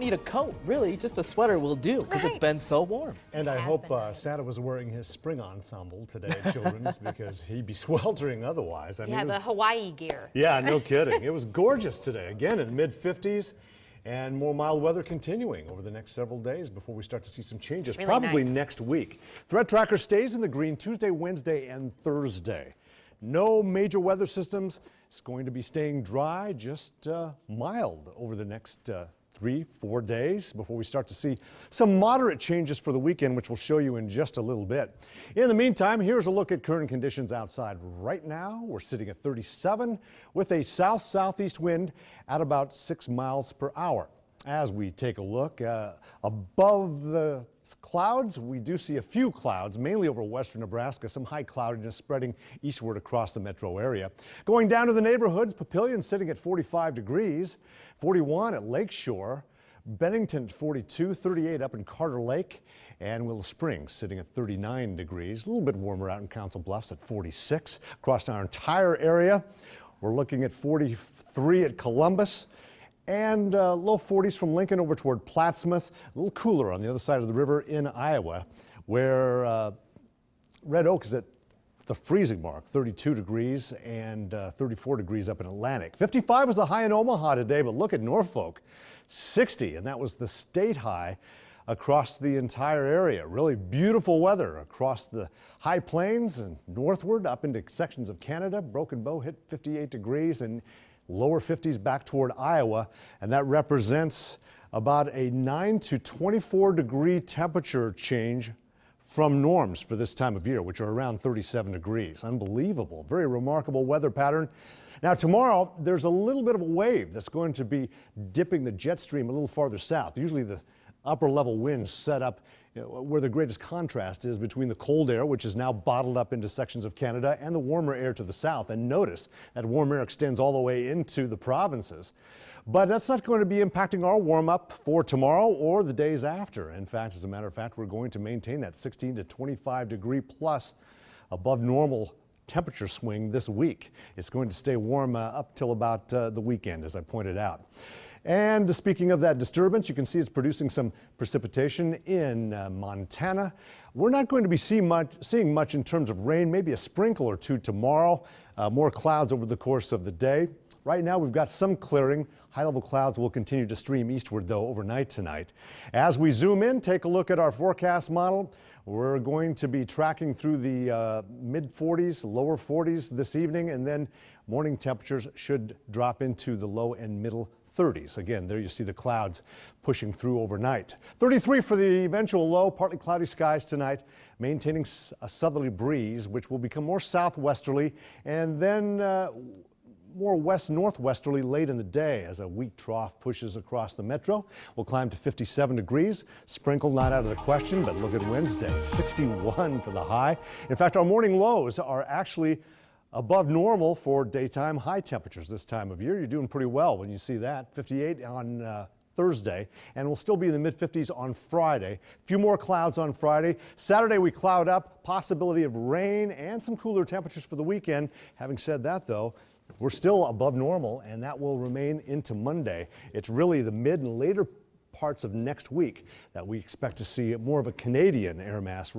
Need a coat, really. Just a sweater will do because it's been so warm. And I hope Santa was wearing his spring ensemble today at Children's because he'd be sweltering otherwise. Yeah, the Hawaii gear. Yeah, no kidding. It was gorgeous today. Again, in the mid-50s and more mild weather continuing over the next several days before we start to see some changes, really probably nice. next week. Threat tracker stays in the green Tuesday, Wednesday, and Thursday. No major weather systems. It's going to be staying dry, just mild over the next 3-4 days before we start to see some moderate changes for the weekend, which we'll show you in just a little bit. In the meantime, here's a look at current conditions outside right now. We're sitting at 37 with a south-southeast wind at about 6 miles per hour. As we take a look above the clouds, we do see a few clouds, mainly over western Nebraska, some high cloudiness spreading eastward across the metro area. Going down to the neighborhoods, Papillion sitting at 45 degrees, 41 at Lakeshore, Bennington at 42, 38 up in Carter Lake, and Willow Springs sitting at 39 degrees. A little bit warmer out in Council Bluffs at 46. Across our entire area, we're looking at 43 at Columbus. And low 40s from Lincoln over toward Plattsmouth. A little cooler on the other side of the river in Iowa, where Red Oak is at the freezing mark, 32 degrees, and 34 degrees up in Atlantic. 55 was the high in Omaha today, but look at Norfolk, 60, and that was the state high across the entire area. Really beautiful weather across the high plains and northward up into sections of Canada. Broken Bow hit 58 degrees and lower 50s back toward Iowa, and that represents about a 9 to 24 degree temperature change from norms for this time of year, which are around 37 degrees. Unbelievable, very remarkable weather pattern. Now tomorrow, there's a little bit of a wave that's going to be dipping the jet stream a little farther south. Usually the upper level winds set up where the greatest contrast is between the cold air, which is now bottled up into sections of Canada, and the warmer air to the south. And notice that warm air extends all the way into the provinces. But that's not going to be impacting our warm up for tomorrow or the days after. In fact, as a matter of fact, we're going to maintain that 16 to 25 degree plus above normal temperature swing this week. It's going to stay warm up till about the weekend, as I pointed out. And speaking of that disturbance, you can see it's producing some precipitation in Montana. We're not going to be seeing much in terms of rain, maybe a sprinkle or two tomorrow. More clouds over the course of the day. Right now we've got some clearing. High-level clouds will continue to stream eastward, though, overnight tonight. As we zoom in, take a look at our forecast model. We're going to be tracking through the mid-40s, lower 40s this evening, and then morning temperatures should drop into the low and middle 30s. Again, there you see the clouds pushing through overnight. 33 for the eventual low, partly cloudy skies tonight, maintaining a southerly breeze, which will become more southwesterly and then more west-northwesterly late in the day as a weak trough pushes across the metro. We'll climb to 57 degrees. Sprinkle not out of the question, but look at Wednesday, 61 for the high. In fact, our morning lows are actually above normal for daytime high temperatures this time of year. You're doing pretty well when you see that. 58 on Thursday, and we'll still be in the mid-50s on Friday. A few more clouds on Friday. Saturday we cloud up, possibility of rain and some cooler temperatures for the weekend. Having said that, though, we're still above normal, and that will remain into Monday. It's really the mid and later parts of next week that we expect to see more of a Canadian air mass